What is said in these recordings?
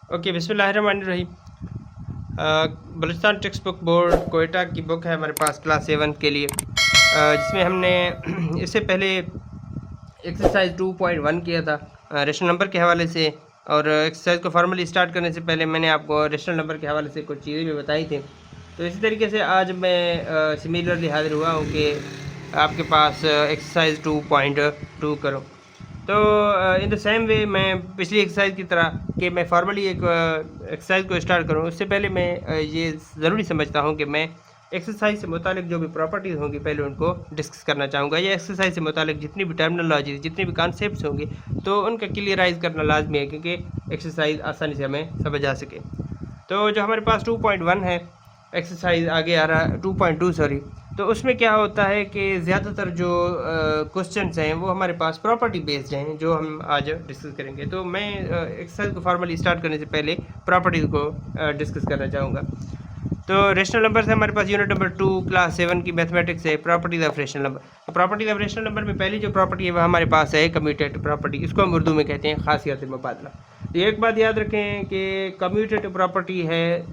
Okay, बिस्मिल्लाहिर्रहमानिर्रहीम। Balochistan text book board Quetta की book है हमारे पास क्लास 7 के लिए, जिसमें हमने इससे पहले एक्सरसाइज 2.1 किया था रेशनल नंबर के हवाले से। और एक्सरसाइज को फॉर्मली स्टार्ट करने से पहले मैंने आपको रेशनल नंबर के हवाले से कुछ चीज़ें भी बताई थी। तो इसी तरीके से आज मैं सिमिलरली हाजिर हुआ हूँ कि आपके पास एक्सरसाइज 2.2 करो। तो इन द सेम वे मैं पिछली एक्सरसाइज की तरह कि मैं फॉर्मली एक एक्सरसाइज को स्टार्ट करूं, उससे पहले मैं ये ज़रूरी समझता हूं कि मैं एक्सरसाइज से मुतालिक जो भी प्रॉपर्टीज़ होंगी पहले उनको डिस्कस करना चाहूँगा। या एक्सरसाइज से मुतालिक जितनी भी टर्मिनोलॉजी, जितने भी कॉन्सेप्ट्स होंगे तो उनका क्लियराइज करना लाजमी है, क्योंकि एक्सरसाइज आसानी से हमें समझ आ सके। तो जो हमारे पास 2.1 है एक्सरसाइज, आगे आ रहा है 2.2 सॉरी। तो उसमें क्या होता है कि ज़्यादातर जो क्वेश्चंस हैं वो हमारे पास प्रॉपर्टी बेस्ड हैं, जो हम आज डिस्कस करेंगे। तो मैं एक्सरसाइज को फॉर्मली स्टार्ट करने से पहले प्रॉपर्टीज़ को डिस्कस करना चाहूँगा। तो रेशनल नंबर है हमारे पास यूनिट नंबर 2 क्लास 7 की मैथमेटिक्स है, properties of rational number. Properties of rational number में पहली जो प्रॉपर्टी है वो हमारे पास है कम्यूटेटिव प्रॉपर्टी। इसको हम उर्दू में कहते हैं खासियत मुबादला। तो एक बात याद रखें कि कम्यूटेटिव प्रॉपर्टी है,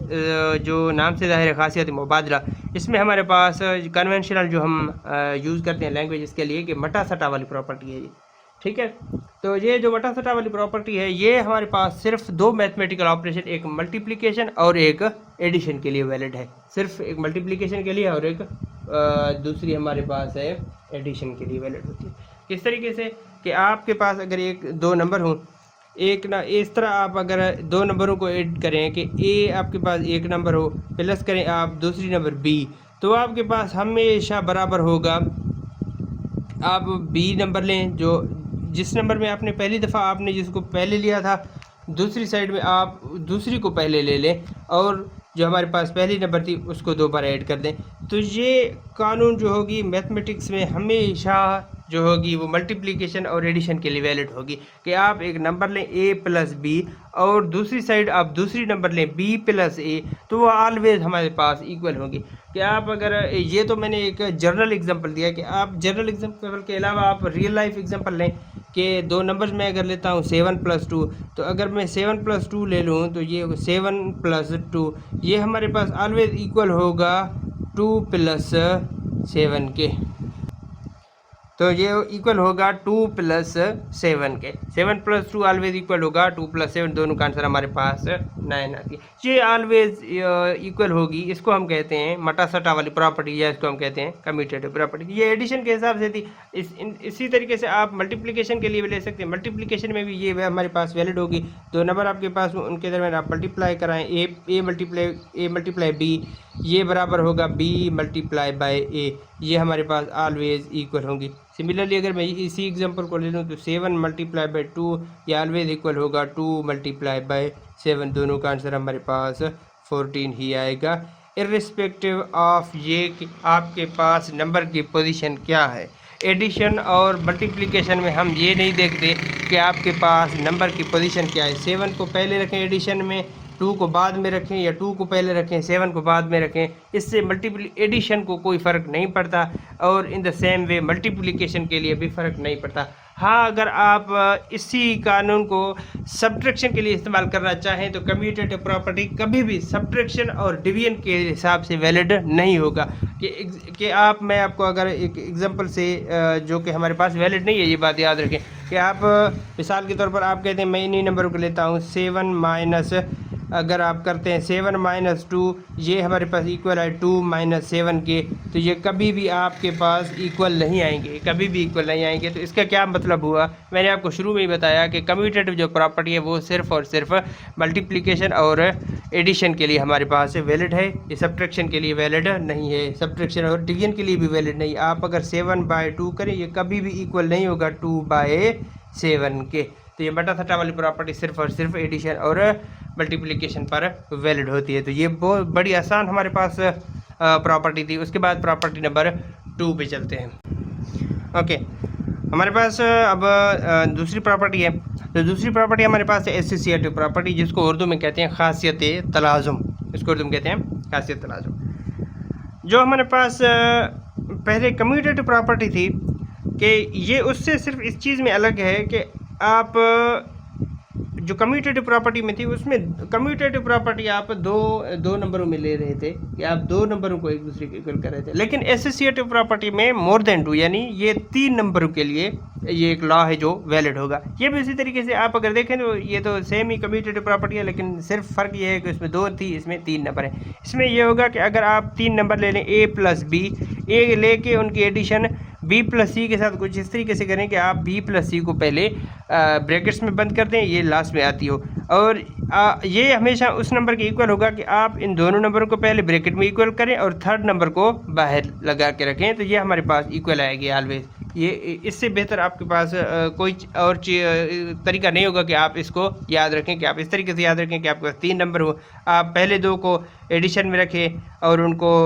जो नाम से ज़ाहिर है खासियत मुबादला, इसमें हमारे पास कन्वेंशनल जो हम यूज़ करते हैं लैंग्वेज इसके लिए कि मटा सटा वाली प्रॉपर्टी है ये, ठीक है। तो ये जो मटा सटा वाली प्रॉपर्टी है ये हमारे पास सिर्फ दो मैथमेटिकल ऑपरेशन, एक मल्टीप्लिकेशन और एक एडिशन के लिए वैलिड है। सिर्फ एक मल्टीप्लिकेशन के लिए और एक दूसरी हमारे पास है एडिशन के लिए वैलिड होती है। किस तरीके से कि आपके पास अगर एक दो नंबर हों, एक ना इस तरह आप अगर दो नंबरों को ऐड करें कि ए आपके पास एक नंबर हो प्लस करें आप दूसरी नंबर बी, तो आपके पास हमेशा बराबर होगा। आप बी नंबर लें, जो जिस नंबर में आपने पहली दफ़ा आपने जिसको पहले लिया था, दूसरी साइड में आप दूसरी को पहले ले लें और जो हमारे पास पहली नंबर थी उसको दो बार ऐड कर दें। तो ये कानून जो होगी मैथमेटिक्स में हमेशा जो होगी वो मल्टीप्लिकेशन और एडिशन के लिए वैलिड होगी कि आप एक नंबर लें a प्लस बी और दूसरी साइड आप दूसरी नंबर लें b प्लस ए, तो वो ऑलवेज हमारे पास इक्वल होंगी। कि आप अगर ये तो मैंने एक जनरल एग्जांपल दिया कि आप जनरल एग्जांपल के अलावा आप रियल लाइफ एग्जांपल लें कि दो नंबर्स में अगर लेता हूँ 7 + 2, तो अगर मैं 7 + 2 ले लूँ तो ये 7 + 2 ये हमारे पास ऑलवेज इक्वल होगा 2 + 7 के। तो ये इक्वल होगा 2 + 7 के। 7 + 2 ऑलवेज इक्वल होगा 2 + 7, दोनों का आंसर हमारे पास 9 आती है। ये ऑलवेज इक्वल होगी, इसको हम कहते हैं मटा सटा वाली प्रॉपर्टी या इसको हम कहते हैं कम्यूटेटिव प्रॉपर्टी। ये एडिशन के हिसाब से थी। इसी तरीके से आप मल्टीप्लिकेशन के लिए भी ले सकते हैं। मल्टीप्लिकेशन में भी ये हमारे पास वैलिड होगी। दो नंबर आपके पास उनके दरमियान आप मल्टीप्लाई कराएं, ए मल्टीप्लाई बी, ये बराबर होगा b × a, ये हमारे पास ऑलवेज इक्वल होंगी। सिमिलरली अगर मैं इसी एग्जांपल को ले लूँ तो 7 × 2 ये ऑलवेज इक्वल होगा 2 × 7, दोनों का आंसर हमारे पास 14 ही आएगा, इर्रिस्पेक्टिव ऑफ ये कि आपके पास नंबर की पोजीशन क्या है। एडिशन और मल्टीप्लिकेशन में हम ये नहीं देखते कि आपके पास नंबर की पोजीशन क्या है। 7 को पहले रखें एडिशन में, 2 को बाद में रखें, या 2 को पहले रखें 7 को बाद में रखें, इससे एडिशन को कोई फ़र्क नहीं पड़ता और in the same way multiplication के लिए भी फ़र्क नहीं पड़ता। हाँ, अगर आप इसी कानून को सब्ट्रैक्शन के लिए इस्तेमाल करना चाहें तो कम्यूटेटिव प्रॉपर्टी कभी भी सब्ट्रैक्शन और डिवीजन के हिसाब से वैलिड नहीं होगा। कि मैं आपको अगर एक एग्जांपल से जो कि हमारे पास वैलिड नहीं है, ये बात याद रखें कि आप मिसाल के तौर पर आप कहते हैं मैं इन्हीं नंबरों को लेता हूँ 7 माइनस, अगर आप करते हैं 7 - 2, ये हमारे पास इक्वल है 2 - 7 के, तो ये कभी भी आपके पास इक्वल नहीं आएंगे, कभी भी इक्वल नहीं आएंगे। तो इसका क्या मतलब हुआ, मैंने आपको शुरू में ही बताया कि कम्यूटेटिव जो प्रॉपर्टी है वो सिर्फ और सिर्फ मल्टीप्लिकेशन और एडिशन के लिए हमारे पास वैलिड है, ये सब्ट्रैक्शन के लिए वैलिड नहीं है, सब्ट्रैक्शन और डिवीजन के लिए भी वैलिड नहीं। आप अगर 7/2 करें ये कभी भी इक्वल नहीं होगा 2/7 के। तो ये बटा सटा वाली प्रॉपर्टी सिर्फ और सिर्फ एडिशन और मल्टीप्लिकेशन पर वैलिड होती है। तो ये बहुत बड़ी आसान हमारे पास प्रॉपर्टी थी। उसके बाद प्रॉपर्टी नंबर 2 पे चलते हैं। ओके, हमारे पास अब दूसरी प्रॉपर्टी है। तो दूसरी प्रॉपर्टी हमारे पास है एसोसिएटिव प्रॉपर्टी, जिसको उर्दू में कहते हैं खासियत तलाज़ुम। इसको उर्दू में कहते हैं खासियत तलाज़ुम। जो हमारे पास पहले कम्यूटेटिव प्रॉपर्टी थी कि ये उससे सिर्फ इस चीज़ में अलग है कि आप जो कम्यूटेटिव प्रॉपर्टी में थी उसमें कम्यूटेटिव प्रॉपर्टी आप दो नंबरों में ले रहे थे कि आप दो नंबरों को एक दूसरे के इक्वल कर रहे थे, लेकिन एसोसिएटिव प्रॉपर्टी में मोर देन टू, यानी ये 3 नंबरों के लिए ये एक लॉ है जो वैलिड होगा। ये भी इसी तरीके से आप अगर देखें तो ये तो सेम ही कम्यूटेटिव प्रॉपर्टी है, लेकिन सिर्फ फ़र्क ये है कि उसमें 2 थी, इसमें 3 नंबर है। इसमें ये होगा कि अगर आप 3 नंबर ले लें a प्लस बी, ए लेके उनकी एडिशन b प्लस सी के साथ कुछ इस तरीके से करें कि आप b प्लस सी को पहले ब्रैकेट्स में बंद कर दें, ये लास्ट में आती हो, और ये हमेशा उस नंबर के इक्वल होगा कि आप इन दोनों नंबरों को पहले ब्रैकेट में इक्वल करें और थर्ड नंबर को बाहर लगा के रखें, तो ये हमारे पास इक्वल आएगी ऑलवेज। ये इससे बेहतर आपके पास कोई और तरीका नहीं होगा कि आप इसको याद रखें, कि आप इस तरीके से याद रखें कि आपके पास 3 नंबर हो, आप पहले 2 को एडिशन में रखें और उनको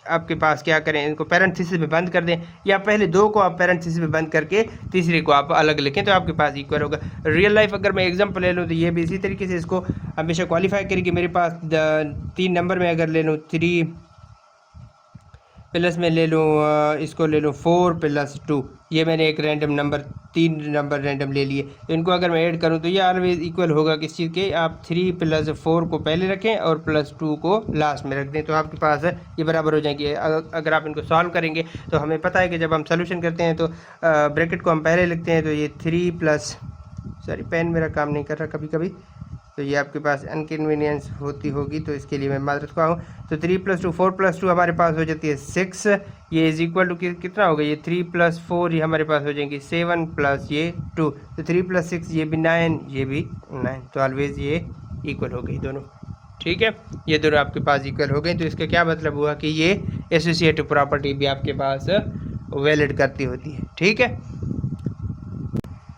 आपके पास क्या करें, इनको पैरेंथेसिस में बंद कर दें, या पहले 2 को आप पैरेंथेसिस में बंद करके तीसरे को आप अलग लिखें, तो आपके पास इक्वल होगा। रियल लाइफ अगर मैं एग्जांपल ले लूँ तो ये भी इसी तरीके से इसको हमेशा क्वालिफाई करेगी। मेरे पास 3 नंबर में अगर ले लूँ 3 प्लस में ले लूँ इसको ले लूँ 4 प्लस 2, ये मैंने एक रैंडम नंबर 3 नंबर रैंडम ले लिए, तो इनको अगर मैं ऐड करूँ तो ये ऑलवेज इक्वल होगा किस चीज़ के, आप 3 प्लस 4 को पहले रखें और प्लस 2 को लास्ट में रख दें, तो आपके पास ये बराबर हो जाएंगे। अगर आप इनको सॉल्व करेंगे तो हमें पता है कि जब हम सोल्यूशन करते हैं तो ब्रैकेट को हम पहले लिखते हैं, तो ये 3 प्लस, सॉरी पेन मेरा काम नहीं कर रहा कभी कभी, तो ये आपके पास इनकन्वीनियंस होती होगी, तो इसके लिए मैं माजरत का हूँ। तो 3 प्लस 2 4 प्लस 2 हमारे पास हो जाती है 6, ये इज इक्वल टू कितना होगा, ये 3 प्लस 4 ये हमारे पास हो जाएंगी 7 प्लस ये 2, तो 3 प्लस 6 ये भी 9, ये भी 9, तो ऑलवेज ये इक्वल हो गई दोनों। ठीक है, ये दोनों आपके पास इक्वल हो गए, तो इसका क्या मतलब हुआ कि ये एसोसिएटिव प्रॉपर्टी भी आपके पास वैलिड करती होती है। ठीक है,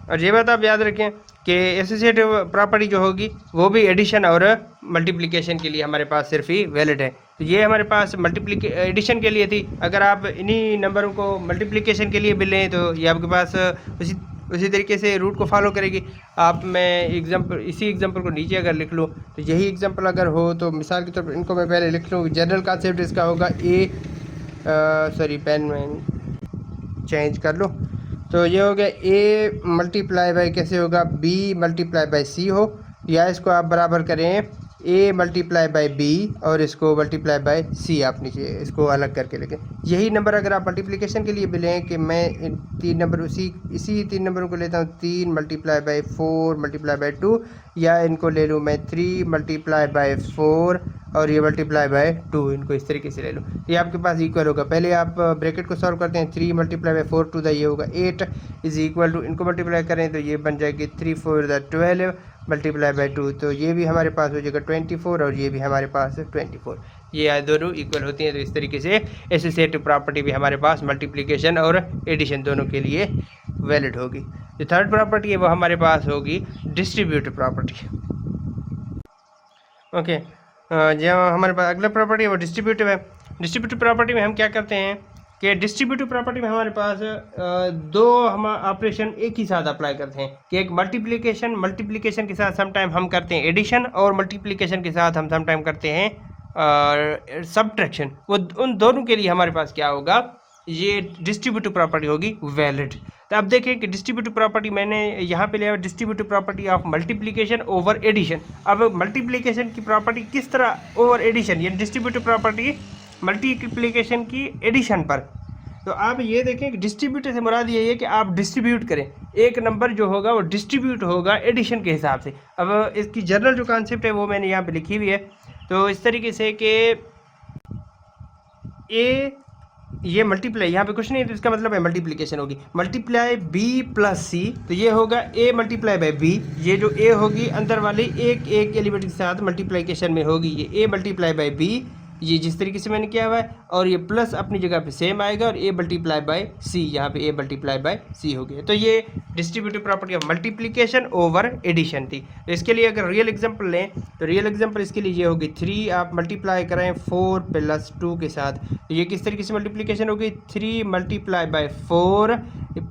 और ये बात आप याद रखें कि एसोसिएटिव प्रॉपर्टी जो होगी वो भी एडिशन और मल्टीप्लिकेशन के लिए हमारे पास सिर्फ ही वैलिड है। तो ये हमारे पास एडिशन के लिए थी, अगर आप इन्हीं नंबरों को मल्टीप्लिकेशन के लिए भी लें तो ये आपके पास उसी तरीके से रूट को फॉलो करेगी। मैं इसी एग्जांपल को नीचे अगर लिख लूँ तो यही एग्जांपल अगर हो तो मिसाल के तौर पर इनको मैं पहले लिख लूँ, जनरल कॉन्सेप्ट इसका होगा पेन में चेंज कर लो, तो ये हो गया a मल्टीप्लाई बाई कैसे होगा, b मल्टीप्लाई बाई c हो, या इसको आप बराबर करें a मल्टीप्लाई बाई b और इसको मल्टीप्लाई बाई c, आप नीचे इसको अलग करके लिखें। यही नंबर अगर आप मल्टीप्लिकेशन के लिए भी लें कि मैं इन 3 नंबर इसी 3 नंबरों को लेता हूँ, 3 मल्टीप्लाई बाई 4 मल्टीप्लाई बाई 2, या इनको ले लूँ मैं 3 मल्टीप्लाई बाई 4 और ये मल्टीप्लाई बाय 2, इनको इस तरीके से ले लो, ये आपके पास इक्वल होगा। पहले आप ब्रैकेट को सॉल्व करते हैं, 3 मल्टीप्लाई बाई 4 टू द ये होगा 8 इज इक्वल टू, इनको मल्टीप्लाई करें तो ये बन जाएगी 3 4 द 12 मल्टीप्लाई बाई 2, तो ये भी हमारे पास हो जाएगा 24 और ये भी हमारे पास 24, ये दोनों इक्वल होती हैं। तो इस तरीके से एसोसिएटिव प्रॉपर्टी भी हमारे पास मल्टीप्लिकेशन और एडिशन दोनों के लिए वैलिड होगी। जो थर्ड प्रॉपर्टी है वो हमारे पास होगी डिस्ट्रीब्यूटिव प्रॉपर्टी। ओके, जो हमारे पास अगला प्रॉपर्टी है वो डिस्ट्रीब्यूटिव है। डिस्ट्रीब्यूटिव प्रॉपर्टी में हम क्या करते हैं कि डिस्ट्रीब्यूटिव प्रॉपर्टी में हमारे पास दो हम ऑपरेशन एक ही साथ अप्लाई करते हैं कि एक मल्टीप्लिकेशन के साथ समटाइम हम करते हैं एडिशन, और मल्टीप्लिकेशन के साथ हम समटाइम करते हैं सबट्रैक्शन। वो उन दोनों के लिए हमारे पास क्या होगा, ये डिस्ट्रीब्यूटिव प्रॉपर्टी होगी वैलिड। तो अब देखें कि डिस्ट्रीब्यूटिव प्रॉपर्टी मैंने यहाँ पे लिया distributive property of multiplication over addition. अब मल्टीप्लिकेशन की प्रॉपर्टी किस तरह ओवर एडिशन, ये डिस्ट्रीब्यूटिव प्रॉपर्टी मल्टीप्लिकेशन की एडिशन पर। तो आप ये देखें कि डिस्ट्रीब्यूट से मुराद ये है कि आप डिस्ट्रीब्यूट करें, एक नंबर जो होगा वो डिस्ट्रीब्यूट होगा एडिशन के हिसाब से। अब इसकी जनरल जो कॉन्सेप्ट है वो मैंने यहाँ पे लिखी हुई है, तो इस तरीके से कि ये मल्टीप्लाई यहाँ पे कुछ नहीं है, तो इसका मतलब है मल्टीप्लिकेशन होगी मल्टीप्लाई b प्लस c, तो ये होगा a मल्टीप्लाई बाई b, ये जो a होगी अंदर वाली एक एलिमेंट के साथ मल्टीप्लिकेशन में होगी, ये a मल्टीप्लाई बाई b, ये जिस तरीके से मैंने किया हुआ है, और ये प्लस अपनी जगह पे सेम आएगा, और a मल्टीप्लाई बाई c, यहाँ पे a मल्टीप्लाई बाई c हो गया। तो ये distributive property of multiplication over addition थी। तो इसके लिए अगर रियल एग्जांपल लें तो रियल एग्जांपल इसके लिए ये होगी 3 आप मल्टीप्लाई करें 4 प्लस 2 के साथ, तो ये किस तरीके से मल्टीप्लिकेशन होगी, 3 मल्टीप्लाई बाई 4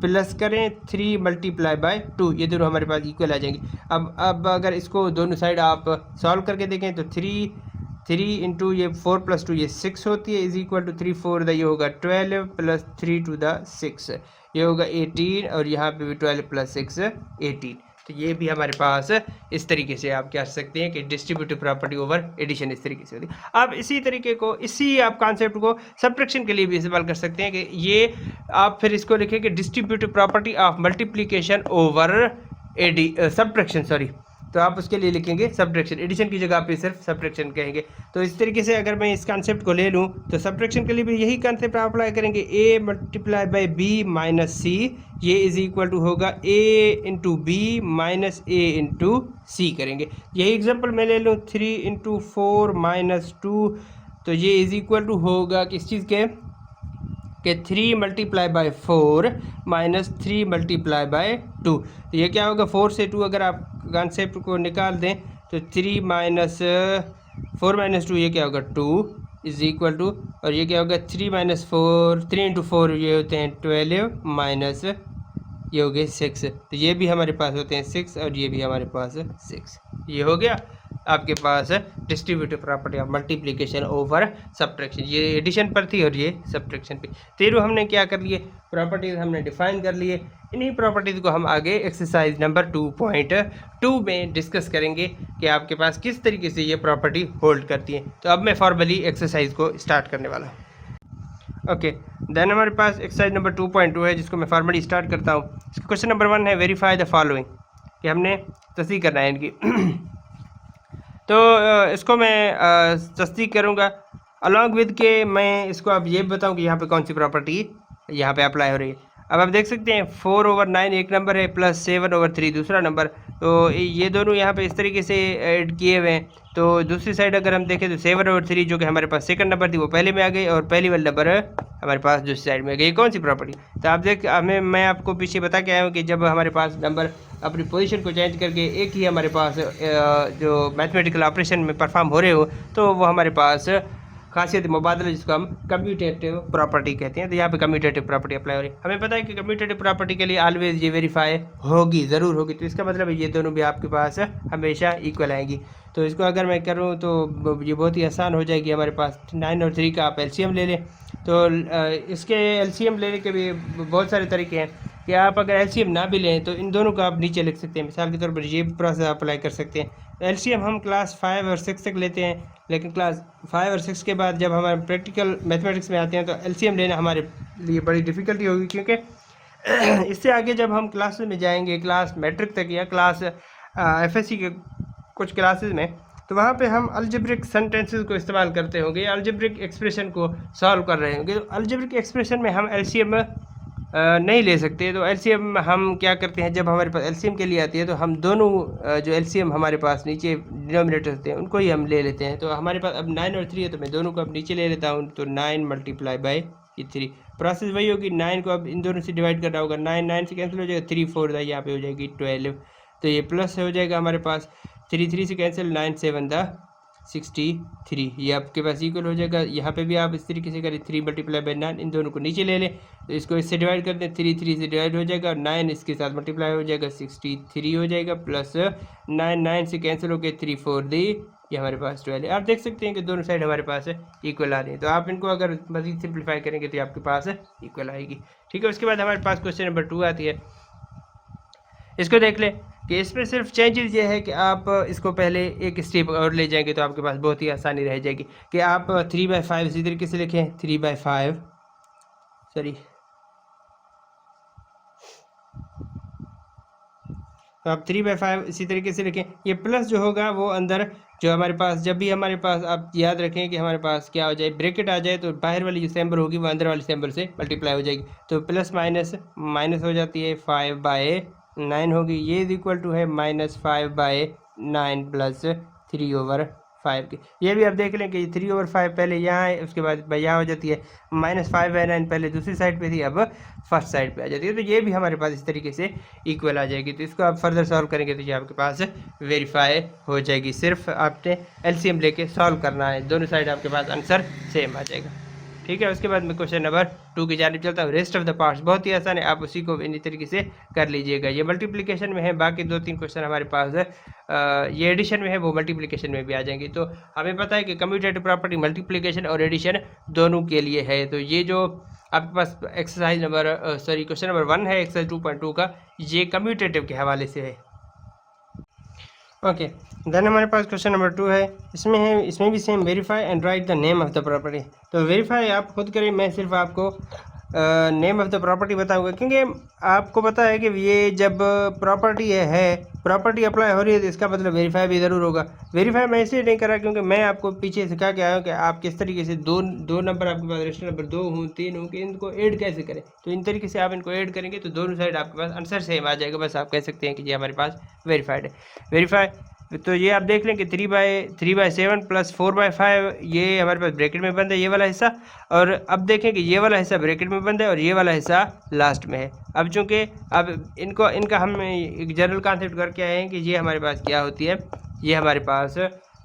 प्लस करें 3 मल्टीप्लाई बाई 2, ये दोनों हमारे पास इक्वल आ जाएंगे। अब अगर इसको दोनों साइड आप सॉल्व करके देखें तो 3 इंटू ये 4 प्लस 2 ये 6 होती है, इज इक्वल टू 3 4 ये होगा 12 प्लस 3 टू द 6, ये होगा 18, और यहाँ पे भी 12 प्लस 6 18। तो ये भी हमारे पास इस तरीके से आप कह सकते हैं कि डिस्ट्रीब्यूटिव प्रॉपर्टी ओवर एडिशन इस तरीके से होती है। आप इसी तरीके को, इसी आप कॉन्सेप्ट को सब्ट्रैक्शन के लिए भी इस्तेमाल कर सकते हैं कि ये आप फिर इसको लिखें कि distributive property of multiplication over subtraction, sorry, तो आप उसके लिए लिखेंगे सब्ट्रैक्शन, एडिशन की जगह पे सिर्फ सब्ट्रैक्शन कहेंगे। तो इस तरीके से अगर मैं इस कॉन्सेप्ट को ले लूँ तो सब्ट्रैक्शन के लिए भी यही कॉन्सेप्ट आप अप्लाई करेंगे, A multiply by B minus सी, ये इज इक्वल टू होगा ए इंटू बी माइनस ए इंटू सी करेंगे। यही एग्जाम्पल मैं ले लूँ 3 इंटू 4 माइनस 2, तो ये इज इक्वल टू होगा किस चीज़ के 3 multiply by 4 minus 3 multiply by 2। तो ये क्या होगा 4 से 2 अगर आप कॉन्सेप्ट को निकाल दें तो 3 माइनस 4 माइनस 2 ये क्या होगा 2 इज इक्वल टू, और ये क्या होगा 3 माइनस 4, 3 इंटू 4 ये होते हैं 12 माइनस ये हो गए 6, तो ये भी हमारे पास होते हैं 6 और ये भी हमारे पास 6। ये हो गया आपके पास distributive property of multiplication over subtraction. ये एडिशन पर थी और ये सब्ट्रैक्शन पे। तेरह हमने क्या कर लिए, प्रॉपर्टीज़ हमने डिफाइन कर लिए। इन्हीं प्रॉपर्टीज़ को हम आगे एक्सरसाइज नंबर 2.2 में डिस्कस करेंगे कि आपके पास किस तरीके से ये प्रॉपर्टी होल्ड करती है। तो अब मैं फॉर्मली एक्सरसाइज को स्टार्ट करने वाला हूँ। ओके, देन हमारे पास एक्सरसाइज नंबर 2.2 है जिसको मैं फॉर्मली स्टार्ट करता हूँ। इसका क्वेश्चन नंबर 1 है वेरीफाई द फॉलोइंग, कि हमने तस्दीक करना है इनकी। तो इसको मैं तस्दीक करूँगा अलॉन्ग विद के मैं इसको अब ये बताऊँ कि यहाँ पे कौन सी प्रॉपर्टी यहाँ पे अप्लाई हो रही है। अब आप देख सकते हैं 4/9 एक नंबर है प्लस 7/3 दूसरा नंबर, तो ये दोनों यहाँ पे इस तरीके से ऐड किए हुए हैं। तो दूसरी साइड अगर हम देखें तो 7/3 जो कि हमारे पास सेकंड नंबर थी वो पहले में आ गई और पहली वाली नंबर हमारे पास दूसरी साइड में आ गई। कौन सी प्रॉपर्टी, तो आप देख मैं आपको पीछे बता के आया हूँ कि जब हमारे पास नंबर अपनी पोजीशन को चेंज करके एक ही हमारे पास जो मैथमेटिकल ऑपरेशन में परफॉर्म हो रहे हो तो वो हमारे पास खासियत मुबादला जिसको हम कम्यूटेटिव प्रॉपर्टी कहते हैं। तो यहाँ पे कम्यूटेटिव प्रॉपर्टी अप्लाई हो रही है। हमें पता है कि कम्यूटेटिव प्रॉपर्टी के लिए ऑलवेज ये वेरीफाई होगी, ज़रूर होगी। तो इसका मतलब ये दोनों भी आपके पास हमेशा इक्वल आएंगी। तो इसको अगर मैं करूँ तो ये बहुत ही आसान हो जाएगी। हमारे पास 9 और 3 का आप एलसीएम ले लें। तो इसके एलसीएम लेने के भी बहुत सारे तरीके हैं कि आप अगर एलसीएम ना भी लें तो इन दोनों को आप नीचे लिख सकते हैं। मिसाल के तौर पर ये प्रोसेस अप्लाई कर सकते हैं। एलसीएम हम क्लास 5 और 6 तक लेते हैं, लेकिन क्लास 5 और 6 के बाद जब हमारे प्रैक्टिकल मैथमेटिक्स में आते हैं तो एलसीएम लेना हमारे लिए बड़ी डिफ़िकल्टी होगी, क्योंकि इससे आगे जब हम क्लास में जाएंगे क्लास मैट्रिक तक या क्लास एफएससी के कुछ क्लासेस में, तो वहाँ पे हम अलजेब्रिक सेंटेंसेस को इस्तेमाल करते होंगे, अलजेब्रिक एक्सप्रेशन को सॉल्व कर रहे होंगे। तो अलजेब्रिक एक्सप्रेशन में हम एलसीएम नहीं ले सकते। तो एलसीएम हम क्या करते हैं, जब हमारे पास एलसीएम के लिए आती है तो हम दोनों जो एलसीएम हमारे पास नीचे डिनोमिनेटर होते हैं उनको ही हम ले लेते हैं। तो हमारे पास अब 9 और 3 है तो मैं दोनों को अब नीचे ले लेता हूँ। तो 9 मल्टीप्लाई बाई 3, प्रोसेस वही होगी। 9 को अब इन दोनों से डिवाइड करना होगा, 9 से कैंसिल हो जाएगा, 3 4 यहाँ पे हो जाएगी 12। तो ये प्लस हो जाएगा हमारे पास, 3 से कैंसिल, 9 7 63, ये आपके पास इक्वल हो जाएगा। यहाँ पे भी आप इस तरीके से करें, 3 मल्टीप्लाई बाई 9, इन दोनों को नीचे ले लें तो इसको इससे डिवाइड कर दें, 3 से डिवाइड हो जाएगा, 9 इसके साथ मल्टीप्लाई हो जाएगा, 63 हो जाएगा, प्लस 9 से कैंसिल हो गए, 3 4 ये हमारे पास 12। आप देख सकते हैं कि दोनों साइड हमारे पास इक्वल आ रही है। तो आप इनको अगर मज़ीद सिंप्लीफाई करेंगे तो आपके पास इक्वल आएगी। ठीक है, उसके बाद हमारे पास क्वेश्चन नंबर 2 आती है। इसको देख लें कि इसमें सिर्फ चेंजेस ये है कि आप इसको पहले एक स्टेप और ले जाएंगे तो आपके पास बहुत ही आसानी रह जाएगी कि आप 3/5 इसी तरीके से लिखें, 3/5 सॉरी, तो आप 3/5 इसी तरीके से लिखें। ये प्लस जो होगा वो अंदर जो हमारे पास, जब भी हमारे पास आप याद रखें कि हमारे पास क्या हो जाए, ब्रैकेट आ जाए तो बाहर वाली जो सिंबल होगी वो अंदर वाली सिंबल से मल्टीप्लाई हो जाएगी। तो प्लस माइनस माइनस हो जाती है, 5/9 होगी। ये इज इक्वल टू है -5/9 प्लस 3/5 के। ये भी आप देख लें कि 3/5 पहले यहाँ है, उसके बाद यहाँ हो जाती है, -5/9 पहले दूसरी साइड पे थी, अब फर्स्ट साइड पे आ जाती है। तो ये भी हमारे पास इस तरीके से इक्वल आ जाएगी। तो इसको आप फर्दर सॉल्व करेंगे तो ये आपके पास वेरीफाई हो जाएगी। सिर्फ आपने एलसीएम लेके सॉल्व करना है, दोनों साइड आपके पास आंसर सेम आ जाएगा। ठीक है, उसके बाद मैं क्वेश्चन नंबर 2 की जानिब चलता हूँ। रेस्ट ऑफ द पार्ट्स बहुत ही आसान है, आप उसी को इन्हीं तरीके से कर लीजिएगा। ये मल्टीप्लिकेशन में है, बाकी 2-3 क्वेश्चन हमारे पास ये एडिशन में है, वो मल्टीप्लिकेशन में भी आ जाएंगे। तो हमें पता है कि कम्यूटेटिव प्रॉपर्टी मल्टीप्लिकेशन और एडिशन दोनों के लिए है। तो ये जो आपके पास एक्सरसाइज नंबर क्वेश्चन नंबर 1 है एक्सरसाइज 2.2 का, ये कम्यूटेटिव के हवाले से है। ओके, देन हमारे पास क्वेश्चन नंबर 2 है। इसमें भी same verify and right the name of the property. तो वेरीफाई आप खुद करें, मैं सिर्फ आपको नेम ऑफ द प्रॉपर्टी बताऊंगा, क्योंकि आपको पता है कि ये जब प्रॉपर्टी अप्लाई हो रही है तो इसका मतलब वेरीफाई भी ज़रूर होगा। वेरीफाई मैं इसलिए नहीं करा क्योंकि मैं आपको पीछे सिखा के आया हूँ कि आप किस तरीके से दो नंबर आपके पास रजिस्टर नंबर 2 हो 3 हो कि इनको ऐड कैसे करें। तो इन तरीके से आप इनको ऐड करेंगे तो दोनों साइड आपके पास आंसर सेम आ जाएगा। बस आप कह सकते हैं कि ये हमारे पास वेरीफाइड है। वेरीफाई तो ये आप देख लें कि 3/7 प्लस 4/5 ये हमारे पास ब्रैकेट में बंद है, ये वाला हिस्सा। और अब देखें कि ये वाला हिस्सा ब्रैकेट में बंद है और ये वाला हिस्सा लास्ट में है। अब चूँकि अब इनका हम एक जनरल कॉन्सेप्ट करके आए हैं कि ये हमारे पास क्या होती है, ये हमारे पास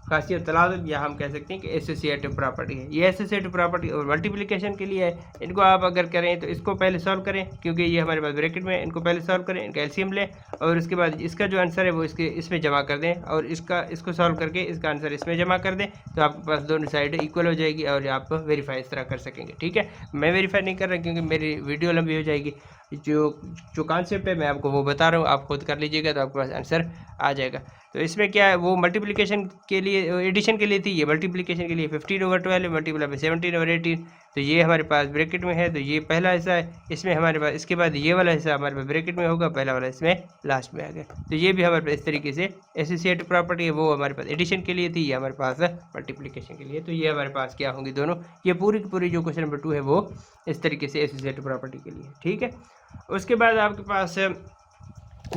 खासियत तलाज़ुम या हम कह सकते हैं कि एसोसिएटिव प्रॉपर्टी है। ये एसोसिएटिव प्रॉपर्टी और मल्टीप्लिकेशन के लिए है। इनको आप अगर करें तो इसको पहले सॉल्व करें, क्योंकि ये हमारे पास ब्रैकेट में है। इनको पहले सॉल्व करें, इनका एलसीएम लें और उसके बाद इसका जो आंसर है वो इसमें जमा कर दें और इसको सॉल्व करके इसका आंसर इसमें जमा कर दें, तो आपके पास दोनों साइड इक्वल हो जाएगी और आप वेरीफाई इस तरह कर सकेंगे। ठीक है, मैं वेरीफाई नहीं कर रहा क्योंकि मेरी वीडियो लंबी हो जाएगी। जो कॉन्सेप्ट है मैं आपको वो बता रहा हूँ, आप खुद कर लीजिएगा तो आपके पास आंसर आ जाएगा। तो इसमें क्या है, वो मल्टीप्लिकेशन के लिए एडिशन के लिए थी, ये मल्टीप्लिकेशन के लिए 15/12 मल्टीप्लाई बाई 17/18। तो ये हमारे पास ब्रैकेट में है, तो ये पहला हिस्सा है। इसमें हमारे पास इसके बाद ये वाला हिस्सा हमारे पास ब्रैकेट में होगा, पहला वाला इसमें लास्ट में आ गया। तो ये भी हमारे पास इस तरीके से एसोसिएटिव प्रॉपर्टी है, वो हमारे पास एडिशन के लिए थी, ये हमारे पास मल्टीप्लिकेशन के लिए। तो ये हमारे पास क्या होंगी दोनों, ये पूरी की पूरी जो क्वेश्चन नंबर 2 है वो इस तरीके से एसोसिएटिव प्रॉपर्टी के लिए। ठीक है, उसके बाद आपके पास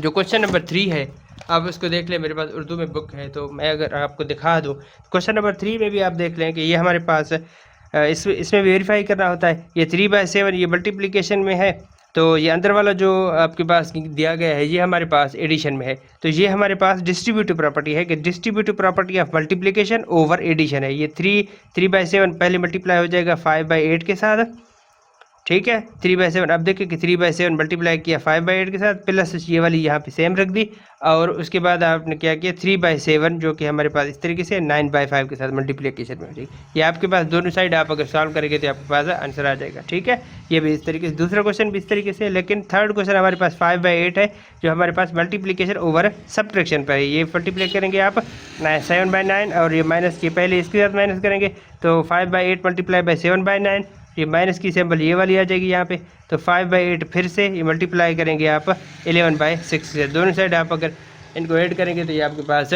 जो क्वेश्चन नंबर 3 है आप उसको देख लें। मेरे पास उर्दू में बुक है तो मैं अगर आपको दिखा दूँ, क्वेश्चन नंबर 3 में भी आप देख लें कि ये हमारे पास इसमें वेरीफाई करना होता है। ये 3/7 ये मल्टीप्लिकेशन में है, तो ये अंदर वाला जो आपके पास दिया गया है ये हमारे पास एडिशन में है। तो ये हमारे पास डिस्ट्रीब्यूटिव प्रॉपर्टी है कि distributive property of multiplication over addition है। ये 3/7 पहले मल्टीप्लाई हो जाएगा 5/8 के साथ। ठीक है, 3/7। अब देखिए कि 3/7 मल्टीप्लाई किया 5/8 के साथ, प्लस ये वाली यहाँ पे सेम रख दी और उसके बाद आपने क्या किया 3/7 जो कि हमारे पास इस तरीके से 9/5 के साथ मल्टीप्लिकेशन में। ठीक, ये आपके पास दोनों साइड आप अगर सॉल्व करेंगे तो आपके पास आंसर आ जाएगा। ठीक है, ये भी इस तरीके से, दूसरा क्वेश्चन भी इस तरीके से। लेकिन थर्ड क्वेश्चन हमारे पास 5/8 है जो हमारे पास मल्टीप्लिकेशन ओवर सब्ट्रैक्शन पर है। ये मल्टीप्लाई करेंगे आप 7/9 और ये माइनस के पहले इसके साथ माइनस करेंगे तो 5/8 मल्टीप्लाई बाई 7/9, ये माइनस की सिंबल ये वाली आ जाएगी यहाँ पे। तो 5/8 फिर से ये मल्टीप्लाई करेंगे आप 11/6 से। दोनों साइड आप अगर इनको ऐड करेंगे तो ये आपके पास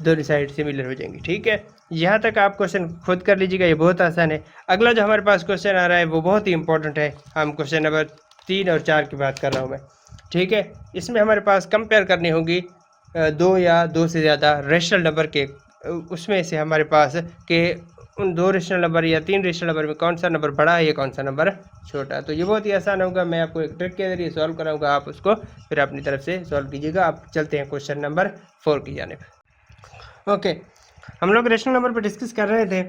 दोनों साइड सिमिलर हो जाएंगी। ठीक है, यहाँ तक आप क्वेश्चन खुद कर लीजिएगा, ये बहुत आसान है। अगला जो हमारे पास क्वेश्चन आ रहा है वो बहुत ही इंपॉर्टेंट है। हम क्वेश्चन नंबर 3 और 4 की बात कर रहा हूँ मैं। ठीक है, इसमें हमारे पास कंपेयर करनी होगी 2 या 2 से ज़्यादा रेशनल नंबर के, उसमें से हमारे पास के उन 2 रेशनल नंबर या 3 रेशनल नंबर में कौन सा नंबर बड़ा है या कौन सा नंबर छोटा है। तो ये बहुत ही आसान होगा, मैं आपको एक ट्रिक के जरिए सॉल्व कराऊंगा, आप उसको फिर अपनी तरफ से सॉल्व कीजिएगा। आप चलते हैं क्वेश्चन नंबर 4 की जानिब। ओके, हम लोग रेशनल नंबर पर डिस्कस कर रहे थे।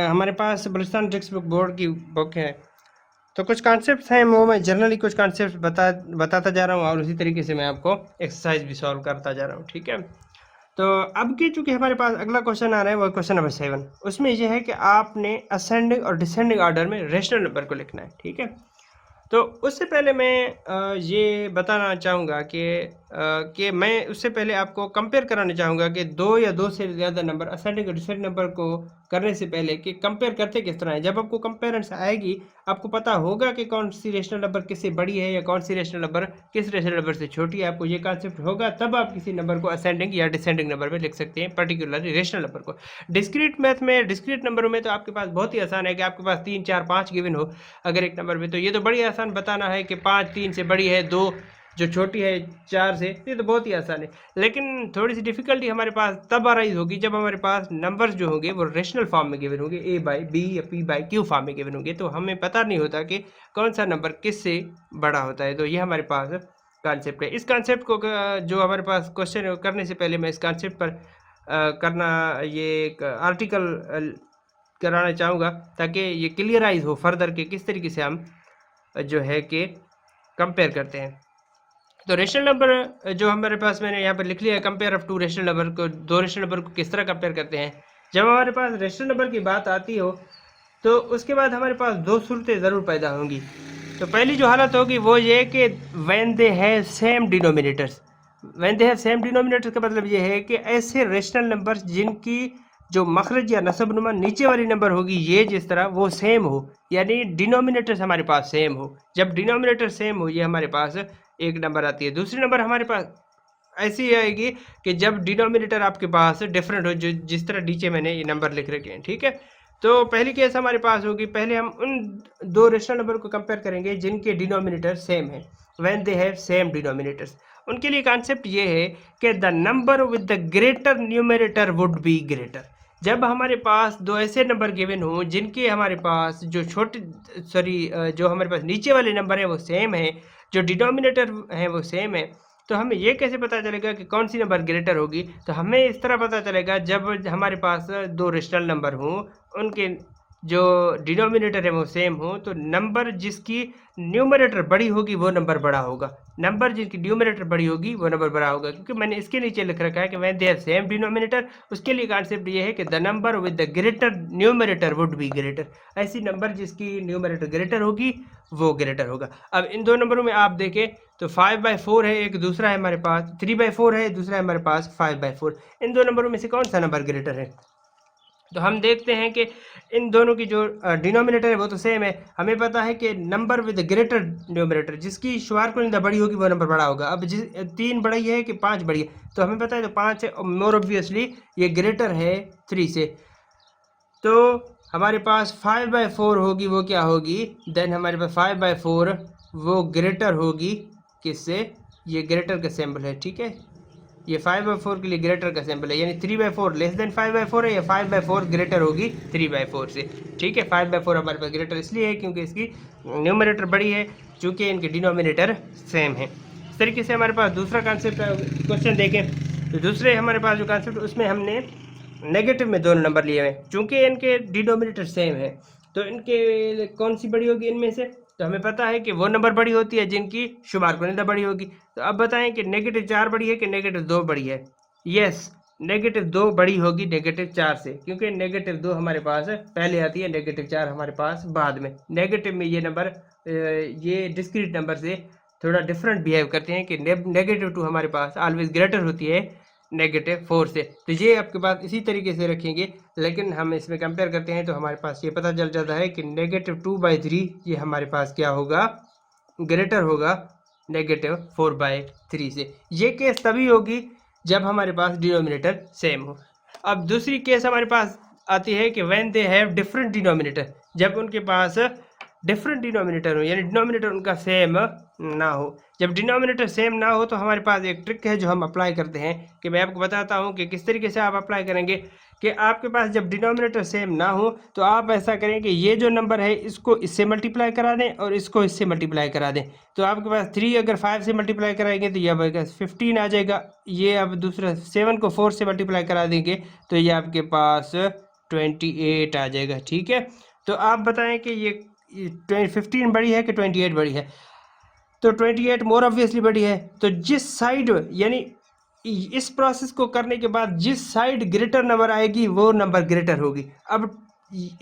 हमारे पास बलूचिस्तान टेक्स्ट बुक बोर्ड की बुक है, तो कुछ कॉन्सेप्ट्स हैं वो मैं जनरली कुछ कॉन्सेप्ट बताता जा रहा हूँ और उसी तरीके से मैं आपको एक्सरसाइज भी सॉल्व करता जा रहा हूँ। ठीक है, तो अब की चूँकि हमारे पास अगला क्वेश्चन आ रहा है वो क्वेश्चन नंबर 7। उसमें यह है कि आपने असेंडिंग और डिसेंडिंग ऑर्डर में रेशनल नंबर को लिखना है। ठीक है, तो उससे पहले मैं ये बताना चाहूँगा कि मैं उससे पहले आपको कंपेयर कराना चाहूँगा कि 2 या 2 से ज़्यादा नंबर असेंडिंग और डिसेंडिंग नंबर को करने से पहले कि कंपेयर करते किस तरह है। जब आपको कंपेरेंस आएगी आपको पता होगा कि कौन सी रेशनल नंबर किससे बड़ी है या कौन सी रेशनल नंबर किस रेशनल नंबर से छोटी है। आपको ये कॉन्सेप्ट होगा तब आप किसी नंबर को असेंडिंग या डिसेंडिंग नंबर में लिख सकते हैं, पर्टिकुलरली रेशनल नंबर को। डिस्क्रीट मैथ में, डिस्क्रीट नंबरों में तो आपके पास बहुत ही आसान है कि आपके पास 3, 4, 5 गिवन हो अगर एक नंबर में, तो ये तो बड़ी आसान बताना है कि 5 3 से बड़ी है, 2 जो छोटी है 4 से, ये तो बहुत ही आसान है। लेकिन थोड़ी सी डिफिकल्टी हमारे पास तब अराइज होगी जब हमारे पास नंबर्स जो होंगे वो रेशनल फॉर्म में गिवन होंगे, A/B या P/Q फॉर्म में गिवन होंगे, तो हमें पता नहीं होता कि कौन सा नंबर किससे बड़ा होता है। तो ये हमारे पास कॉन्सेप्ट है। इस कॉन्सेप्ट को जो हमारे पास क्वेश्चन करने से पहले मैं इस कॉन्सेप्ट पर करना ये एक आर्टिकल कराना चाहूँगा ताकि ये क्लियराइज हो फर्दर के किस तरीके से हम जो है कि कंपेयर करते हैं। तो रेशनल नंबर जो हमारे पास मैंने यहाँ पर लिख लिया है, कंपेयर ऑफ 2 रेशनल नंबर को, 2 रेशनल नंबर को किस तरह कंपेयर करते हैं। जब हमारे पास रेशनल नंबर की बात आती हो तो उसके बाद हमारे पास 2 सूरतें ज़रूर पैदा होंगी। तो पहली जो हालत होगी वो ये कि when they have same denominators, when they have same denominator का मतलब ये है कि ऐसे रेशनल नंबर्स जिनकी जो मखरज या नसबनुमा नीचे वाली नंबर होगी ये जिस तरह वो सेम हो, यानी डिनोमिनेटर्स हमारे पास सेम हो। जब डिनोमिनेटर सेम हो ये हमारे पास एक नंबर आती है। दूसरी नंबर हमारे पास ऐसी आएगी कि जब डिनोमिनेटर आपके पास डिफरेंट हो, जो जिस तरह नीचे मैंने ये नंबर लिख रखे हैं, ठीक है। तो पहली केस हमारे पास होगी, पहले हम उन दो रेशनल नंबर को कंपेयर करेंगे जिनके डिनोमिनेटर सेम है, when they have same denominators. उनके लिए कॉन्सेप्ट ये है कि the number with the greater numerator would be greater. जब हमारे पास दो ऐसे नंबर गिवन हो जिनके हमारे पास जो जो हमारे पास नीचे वाले नंबर है वो सेम है, जो डिनोमिनेटर है वो सेम है, तो हमें ये कैसे पता चलेगा कि कौन सी नंबर ग्रेटर होगी? तो हमें इस तरह पता चलेगा जब हमारे पास दो रेशनल नंबर हों, उनके जो डिनोमिनेटर है वो सेम हो, तो नंबर जिसकी न्यूमरेटर बड़ी होगी वो नंबर बड़ा होगा, नंबर जिसकी न्यूमरेटर बड़ी होगी वो नंबर बड़ा होगा। क्योंकि मैंने इसके नीचे लिख रखा है कि when they have same denominator, उसके लिए कॉन्सेप्ट ये है कि the number with the greater numerator would be greater. ऐसी नंबर जिसकी न्यूमरेटर ग्रेटर होगी वो ग्रेटर होगा। अब इन दो नंबरों में आप देखें तो 5/4 है एक, दूसरा है हमारे पास 3/4 है, दूसरा है हमारे पास 5/4। इन दो नंबरों में से कौन सा नंबर ग्रेटर है? तो हम देखते हैं कि इन दोनों की जो डिनोमिनेटर है वो तो सेम है। हमें पता है कि नंबर विद ग्रेटर न्यूमरेटर, जिसकी शुमार कुनिंदा बड़ी होगी वो नंबर बड़ा होगा। अब 3 बड़ी है कि 5 बड़ी है, तो हमें पता है तो 5 है, और मोर ऑब्वियसली ये ग्रेटर है 3 से। तो हमारे पास 5/4 होगी, वो क्या होगी? देन हमारे पास 5/4 वो ग्रेटर होगी किससे? ये ग्रेटर का सिंबल है, ठीक है। ये 5/4 के लिए ग्रेटर का सिंबल है, यानी 3/4 लेस देन 5/4 है, या 5/4 ग्रेटर होगी 3/4 से, ठीक है। 5/4 हमारे पास ग्रेटर इसलिए है क्योंकि इसकी न्यूमरेटर बड़ी है, चूँकि इनके डिनोमिनेटर सेम है। इस तरीके से हमारे पास दूसरा कॉन्सेप्ट क्वेश्चन देखें तो दूसरे हमारे पास जो कॉन्सेप्ट उसमें हमने नेगेटिव में दोनों नंबर लिए हुए हैं। चूँकि इनके डिनोमिनेटर सेम है तो इनके कौन सी बड़ी होगी इनमें से? तो हमें पता है कि वो नंबर बड़ी होती है जिनकी शुमार कुनिंदा बड़ी होगी। तो अब बताएं कि -4 बड़ी है कि -2 बड़ी है? यस, -2 बड़ी होगी -4 से, क्योंकि -2 हमारे पास पहले आती है, -4 हमारे पास बाद में। नेगेटिव में ये नंबर ये डिस्क्रीट नंबर से थोड़ा डिफरेंट बिहेव करते हैं कि -2 हमारे पास ऑलवेज ग्रेटर होती है -4 से। तो ये आपके पास इसी तरीके से रखेंगे, लेकिन हम इसमें कंपेयर करते हैं तो हमारे पास ये पता चल जाता है कि -2/3 ये हमारे पास क्या होगा? ग्रेटर होगा -4/3 से। ये केस तभी होगी जब हमारे पास डिनोमिनेटर सेम हो। अब दूसरी केस हमारे पास आती है कि when they have different denominator, जब उनके पास डिफरेंट डिनोमिनेटर हो, यानी डिनोमिनेटर उनका सेम ना हो। जब डिनोमिनेटर सेम ना हो तो हमारे पास एक ट्रिक है जो हम अप्लाई करते हैं, कि मैं आपको बताता हूं कि किस तरीके से आप अप्लाई करेंगे। कि आपके पास जब डिनोमिनेटर सेम ना हो तो आप ऐसा करें कि ये जो नंबर है इसको इससे मल्टीप्लाई करा दें और इसको इससे मल्टीप्लाई करा दें। तो आपके पास 3 अगर 5 से मल्टीप्लाई कराएंगे तो ये आपके 15 आ जाएगा। ये अब दूसरा 7 को 4 से मल्टीप्लाई करा देंगे तो ये आपके पास 28 आ जाएगा, ठीक है। तो आप बताएं कि ये 15 बड़ी है कि 28 बड़ी है? तो 28 मोर ऑब्वियसली बड़ी है। तो जिस साइड, यानी इस प्रोसेस को करने के बाद जिस साइड ग्रेटर नंबर आएगी वो नंबर ग्रेटर होगी। अब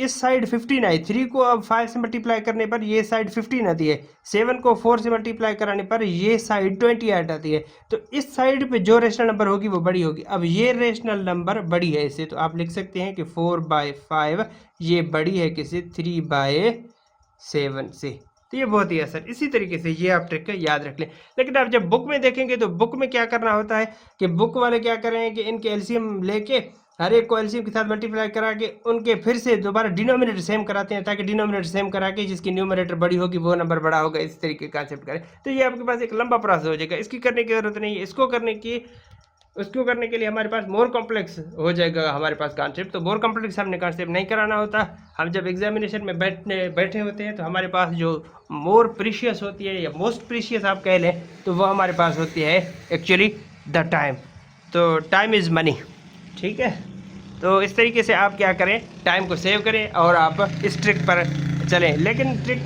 इस साइड 15 आई, 3 को अब 5 से मल्टीप्लाई करने पर ये साइड 15 आती है, 7 को 4 से मल्टीप्लाई कराने पर ये साइड 28 आती है। तो इस साइड पे जो रेशनल नंबर होगी वो बड़ी होगी। अब ये रेशनल नंबर बड़ी है इससे, तो आप लिख सकते हैं कि 4/5 ये बड़ी है किससे? 3/7 से। तो ये बहुत ही आसान, इसी तरीके से ये आप ट्रिक याद रख लें। लेकिन आप जब बुक में देखेंगे तो बुक में क्या करना होता है कि बुक वाले क्या कर रहे हैं कि इनके एलसीएम लेके हर एक को एलसीएम के साथ मल्टीप्लाई करा के उनके फिर से दोबारा डिनोमिनेटर सेम कराते हैं, ताकि डिनोमिनेटर सेम करा के जिसकी न्यूमरेटर बड़ी होगी वो नंबर बड़ा होगा। इस तरीके का कॉन्सेप्ट करें तो ये आपके पास एक लंबा प्रोसेस हो जाएगा। इसकी करने की जरूरत नहीं है, उसको करने के लिए हमारे पास मोर कॉम्प्लेक्स हो जाएगा हमारे पास कॉन्सेप्ट। तो मोर कॉम्प्लेक्स हमने कॉन्सेप्ट नहीं कराना होता। हम जब एग्जामिनेशन में बैठे होते हैं तो हमारे पास जो मोर प्रीशियस होती है या मोस्ट प्रीशियस आप कह लें, तो वो हमारे पास होती है एक्चुअली द टाइम। तो टाइम इज़ मनी, ठीक है। तो इस तरीके से आप क्या करें, टाइम को सेव करें और आप इस ट्रिक पर चलें। लेकिन ट्रिक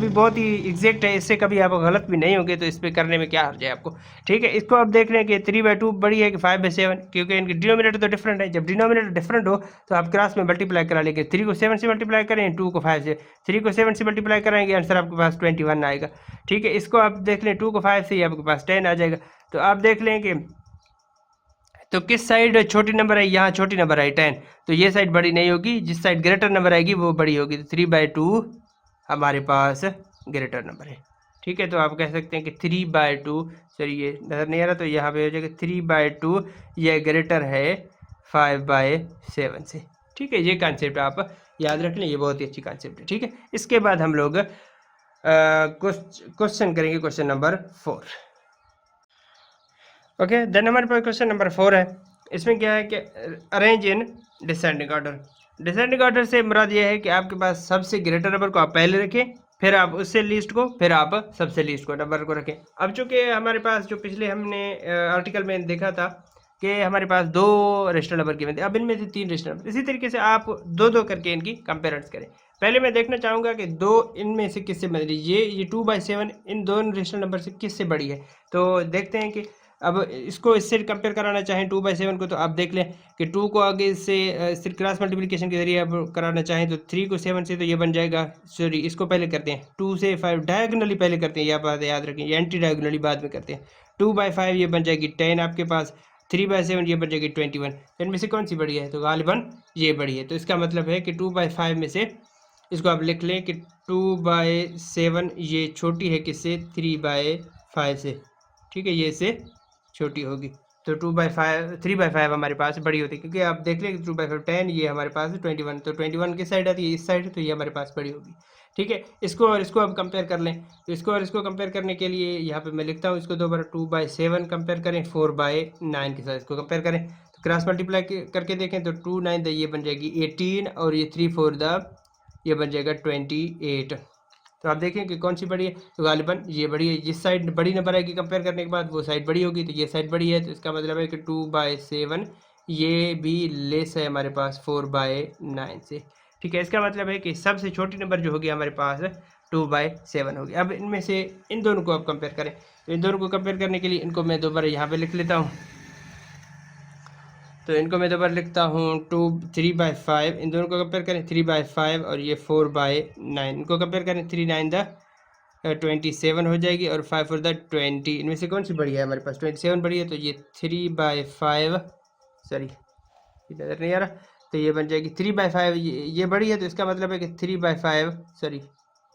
भी बहुत ही एग्जैक्ट है, इससे कभी आप गलत भी नहीं होंगे, तो इस पर करने में क्या हर्ज है आपको। ठीक है, इसको आप देख लें कि 3/2 बड़ी है कि 5/7, क्योंकि इनकी डिनोमिनेटर तो डिफरेंट है। जब डिनोमिनेटर डिफरेंट हो तो आप क्रॉस में मल्टीप्लाई करा लेंगे। 3 को 7 से मल्टीप्लाई करें, 2 को 5 से, 3 को 7 से मल्टीप्लाई कराएंगे, आंसर आपके पास 21 आएगा। ठीक है, इसको आप देख लें 2 को 5 से आपके पास 10 आ जाएगा। तो आप देख लें कि तो किस साइड छोटी नंबर है, यहाँ छोटी नंबर है 10, तो ये साइड बड़ी नहीं होगी, जिस साइड ग्रेटर नंबर आएगी वो बड़ी होगी। तो 3/2 हमारे पास ग्रेटर नंबर है। ठीक है, तो आप कह सकते हैं कि 3/2, सॉरी ये नज़र नहीं आ रहा, तो यहाँ पे हो जाएगा 3/2 ये ग्रेटर है 5/7 से। ठीक है, ये कॉन्सेप्ट आप याद रख लें, ये बहुत ही अच्छी कॉन्सेप्ट है। ठीक है, इसके बाद हम लोग क्वेश्चन करेंगे, क्वेश्चन नंबर 4। ओके, देन हमारे पास क्वेश्चन नंबर 4 है। इसमें क्या है कि arrange in descending order. Descending order से मुराद ये है कि आपके पास सबसे ग्रेटर नंबर को आप पहले रखें, फिर आप उससे लीस्ट को, फिर आप सबसे लीस्ट को नंबर को रखें। अब चूंकि हमारे पास जो पिछले हमने आर्टिकल में देखा था कि हमारे पास 2 रेशनल नंबर गिवन थे, अब इनमें से 3 रेशनल नंबर, इसी तरीके से आप 2-2 करके इनकी कंपेरेंस करें। पहले मैं देखना चाहूँगा कि 2 इनमें से किससे बड़ी, ये 2/7 इन दोनों रेशनल नंबर से किससे बड़ी है। तो देखते हैं कि अब इसको इससे कंपेयर कराना चाहें 2/7 को, तो आप देख लें कि 2 को आगे इससे क्रॉस मल्टीप्लिकेशन के जरिए आप कराना चाहें तो 3 को 7 से, तो ये बन जाएगा, सॉरी इसको पहले करते हैं 2 से 5 डायगोनली पहले करते हैं, यह बात याद रखें, ये एंटी डायगोनली बाद में करते हैं। 2/5 ये बन जाएगी 10 आपके पास, 3/7 ये बन जाएगी 21। इनमें से कौन सी बड़ी है, तो गालिबन ये बड़ी है। तो इसका मतलब है कि 2/5 में से इसको आप लिख लें कि 2/7 ये छोटी है किससे, 3/5 से। ठीक है, ये इससे छोटी होगी, तो 3/5 हमारे पास बड़ी होती है, क्योंकि आप देख लें 2/5 10, ये हमारे पास 21, तो 21 किस साइड आती है, इस साइड, तो ये हमारे पास बड़ी होगी। ठीक है, इसको और इसको अब कंपेयर कर लें, तो इसको और इसको कंपेयर करने के लिए यहाँ पे मैं लिखता हूँ इसको दोबारा, 2/7 कंपेयर करें 4/9 के साथ इसको कंपेयर करें, तो क्रॉस मल्टीप्लाई करके देखें तो 2 9 ये बन जाएगी 18, और ये 3 4 ये बन जाएगा 28। तो आप देखें कि कौन सी बड़ी है, तो गालिबन ये बड़ी है। जिस साइड बड़ी नंबर आएगी कंपेयर करने के बाद वो साइड बड़ी होगी, तो ये साइड बड़ी है, तो इसका मतलब है कि 2/7 ये भी लेस है हमारे पास 4/9 से। ठीक है, इसका मतलब है कि सबसे छोटी नंबर जो होगी हमारे पास 2/7 होगी। अब इनमें से इन दोनों को आप कंपेयर करें, तो इन दोनों को कंपेयर करने के लिए इनको मैं दोबारा यहाँ पर लिख लेता हूँ, तो इनको मैं दोबारा लिखता हूँ 3/5, इन दोनों को कंपेयर करें 3/5, और ये 4/9, इनको कंपेयर करें 3 9 27 हो जाएगी, और 5 4 20। इनमें से कौन सी बड़ी है, हमारे पास 27 बड़ी है, तो ये 3/5, सॉरी नज़र नहीं आ रहा, तो ये बन जाएगी 3/5, ये बड़ी है, तो इसका मतलब है कि 3/5 सॉरी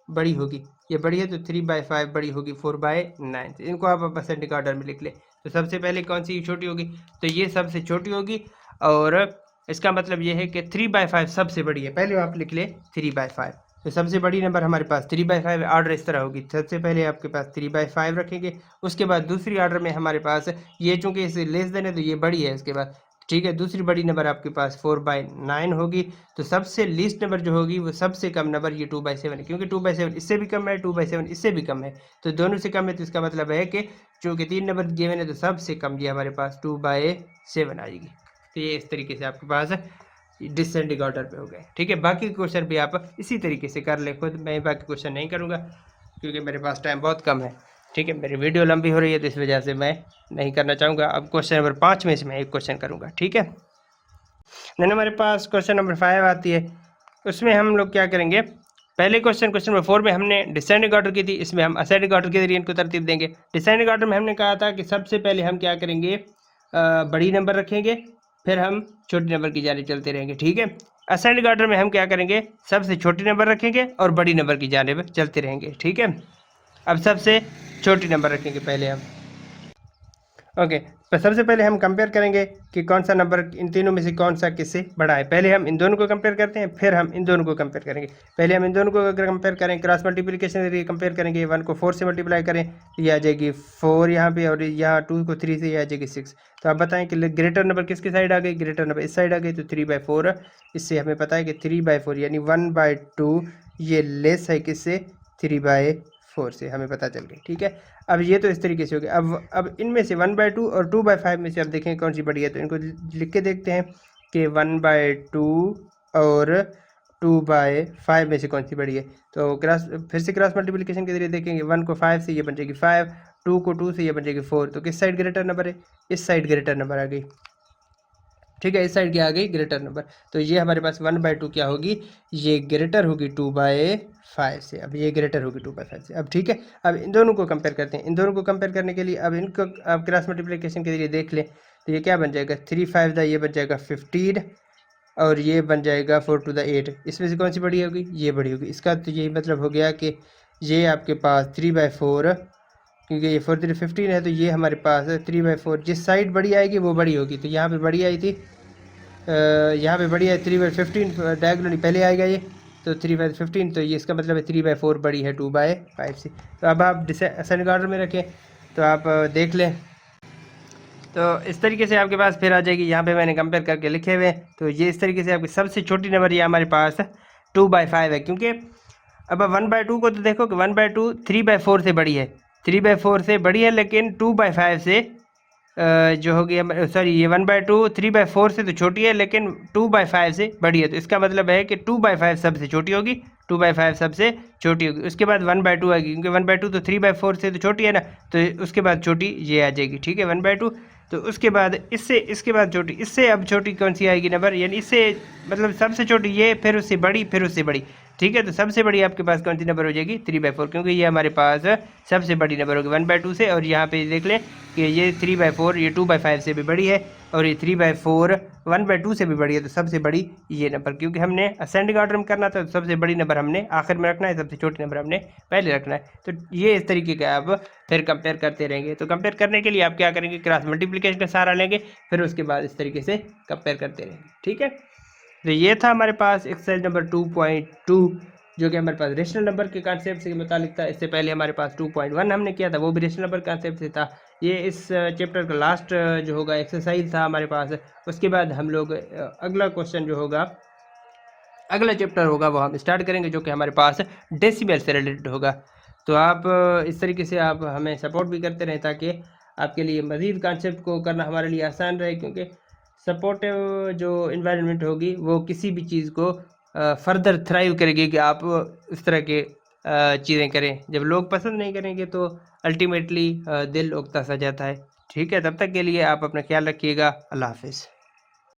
बड़ी होगी, ये बड़ी है, तो 3/5 बड़ी होगी 4/9। तो इनको आप असेंडिंग ऑर्डर में लिख लें। तो सबसे पहले कौन सी छोटी होगी, तो ये सबसे छोटी होगी, और इसका मतलब ये है कि 3/5 सबसे बड़ी है। पहले आप लिख ले 3/5, तो सबसे बड़ी नंबर हमारे पास 3/5, ऑर्डर इस तरह होगी, सबसे पहले आपके पास 3/5 रखेंगे, उसके बाद दूसरी ऑर्डर में हमारे पास ये चूँकि इसे लेस देन है तो ये बड़ी है इसके बाद। ठीक है, दूसरी बड़ी नंबर आपके पास 4/9 होगी, तो सबसे लीस्ट नंबर जो होगी वो सबसे कम नंबर ये 2/7 है, क्योंकि 2/7 इससे भी कम है, 2/7 इससे भी कम है, तो दोनों से कम है, तो इसका मतलब है कि चूँकि 3 नंबर गिवन है तो सबसे कम ये हमारे पास 2/7 आएगी। तो ये इस तरीके से आपके पास डिसेंडिंग ऑर्डर पे हो गए। ठीक है, बाकी क्वेश्चन भी आप इसी तरीके से कर ले खुद, मैं बाकी क्वेश्चन नहीं करूँगा क्योंकि मेरे पास टाइम बहुत कम है। ठीक है, मेरी वीडियो लंबी हो रही है तो इस वजह से मैं नहीं करना चाहूँगा। अब क्वेश्चन नंबर 5 में से मैं एक क्वेश्चन करूँगा। ठीक है, देन हमारे पास क्वेश्चन नंबर 5 आती है, उसमें हम लोग क्या करेंगे, पहले क्वेश्चन नंबर 4 में हमने डिसेंडिंग ऑर्डर की थी, इसमें हम असेंडिंग ऑर्डर के जरिए इनको तरतीब देंगे। डिसेंडिंग ऑर्डर में हमने कहा था कि सबसे पहले हम क्या करेंगे, बड़ी नंबर रखेंगे, फिर हम छोटी नंबर की जानिब चलते रहेंगे। ठीक है, असेंडिंग ऑर्डर में हम क्या करेंगे, सबसे छोटी नंबर रखेंगे और बड़ी नंबर की जानिब चलते रहेंगे। ठीक है, अब सबसे छोटी नंबर रखेंगे पहले हम। ओके, तो सबसे पहले हम कंपेयर करेंगे कि कौन सा नंबर इन तीनों में से कौन सा किससे बड़ा है। पहले हम इन दोनों को कंपेयर करते हैं, फिर हम इन दोनों को कंपेयर करेंगे। पहले हम इन दोनों को अगर कंपेयर करें, क्रॉस मल्टीप्लिकेशन के जरिए कंपेयर करेंगे, 1 को 4 से मल्टीप्लाई करें तो ये आ जाएगी 4 यहाँ पे, और यहाँ 2 को 3 से ये आ जाएगी 6। तो आप बताएं कि ग्रेटर नंबर किसकी साइड आ गई, ग्रेटर नंबर इस साइड आ गई, तो 3/4। इससे हमें पता है कि 3/4 यानी 1/2 ये लेस है किससे, 3/4 से, हमें पता चल गई। ठीक है, अब ये तो इस तरीके से हो गया। अब इनमें से 1/2 और 2/5 में से अब देखें कौन सी बड़ी है, तो इनको लिख के देखते हैं कि 1/2 और 2/5 में से कौन सी बड़ी है। तो फिर से क्रॉस मल्टीप्लिकेशन के जरिए देखेंगे, 1 को 5 से ये बन जाएगी 5, 2 को 2 से ये बन जाएगी 4। तो किस साइड ग्रेटर नंबर है, इस साइड ग्रेटर नंबर आ गई। ठीक है, इस साइड क्या आ गई, ग्रेटर नंबर। तो ये हमारे पास 1/2 क्या होगी, ये ग्रेटर होगी 2/5 से। अब ये ग्रेटर होगी 2/5 से। अब ठीक है, अब इन दोनों को कंपेयर करते हैं। इन दोनों को कंपेयर करने के लिए अब इनको आप क्रॉस मल्टीप्लिकेशन के जरिए देख लें, तो ये क्या बन जाएगा, 3 5 ये बन जाएगा 15 और ये बन जाएगा 4 to the 8। इसमें से कौन सी बड़ी होगी, ये बड़ी होगी। इसका तो यही मतलब हो गया कि ये आपके पास 3/4, क्योंकि ये 4 3 15 है, तो ये हमारे पास 3/4। जिस साइड बड़ी आएगी वो बड़ी होगी। तो यहाँ पे बड़ी आई थी, यहाँ पे बड़ी है 3/15, डायगोनली पहले आएगा ये, तो 3/15। तो ये इसका मतलब है 3/4 बड़ी है 2/5 से। तो अब आप असेंडिंग ऑर्डर में रखें, तो आप देख लें। तो इस तरीके से आपके पास फिर आ जाएगी। यहाँ पे मैंने कंपेयर करके लिखे हुए हैं। तो ये इस तरीके से आपकी सबसे छोटी नंबर ये हमारे पास 2/5 है, क्योंकि अब 1/2 को तो देखो कि 1/2 3/4 से बड़ी है, 3/4 से बड़ी है, लेकिन 2/5 से जो होगी, सॉरी ये 1/2 3/4 से तो छोटी है, लेकिन 2/5 से बड़ी है। तो इसका मतलब है कि 2/5 सबसे छोटी होगी, 2/5 सबसे छोटी होगी। उसके बाद 1/2 आएगी, क्योंकि 1/2 तो 3/4 से तो छोटी है ना, तो उसके बाद छोटी ये आ जाएगी। ठीक है, 1/2। तो उसके बाद इससे, इसके बाद छोटी, इससे अब छोटी कौन सी आएगी नंबर, यानी इससे मतलब सबसे छोटी ये, फिर उससे बड़ी, फिर उससे बड़ी। ठीक है, तो सबसे बड़ी आपके पास कौन सी नंबर हो जाएगी, 3/4, क्योंकि ये हमारे पास सबसे बड़ी नंबर होगी 1/2 से। और यहाँ पे देख लें कि ये 3/4 ये 2/5 से भी बड़ी है, और ये 3/4 1/2 से भी बड़ी है। तो सबसे बड़ी ये नंबर, क्योंकि हमने असेंडिंग ऑर्डर में करना था, तो सबसे बड़ी नंबर हमने आखिर में रखना है, सबसे छोटी नंबर हमने पहले रखना है। तो ये इस तरीके का आप फिर कंपेयर करते रहेंगे। तो कंपेयर करने के लिए आप क्या करेंगे, क्रॉस मल्टीप्लिकेशन का सहारा लेंगे, फिर उसके बाद इस तरीके से कंपेयर करते रहेंगे। ठीक है, तो ये था हमारे पास एक्सरसाइज नंबर 2.2, जो कि हमारे पास रेशनल नंबर के कॉन्सेप्ट से मुतालिक था। इससे पहले हमारे पास 2.1 हमने किया था, वो भी रेशनल नंबर कॉन्सेप्ट से था। ये इस चैप्टर का लास्ट जो होगा एक्सरसाइज था हमारे पास। उसके बाद हम लोग अगला क्वेश्चन जो होगा, अगला चैप्टर होगा, वो हम स्टार्ट करेंगे, जो कि हमारे पास डेसिबल से रिलेटेड होगा। तो आप इस तरीके से आप हमें सपोर्ट भी करते रहें, ताकि आपके लिए मज़ीद कॉन्सेप्ट को करना हमारे लिए आसान रहे, क्योंकि सपोर्टिव जो इन्वायरमेंट होगी वो किसी भी चीज़ को फर्दर थ्राइव करेगी कि आप इस तरह के चीज़ें करें। जब लोग पसंद नहीं करेंगे तो अल्टीमेटली दिल उकता सा जाता है। ठीक है, तब तक के लिए आप अपना ख्याल रखिएगा। अल्लाह हाफिज़।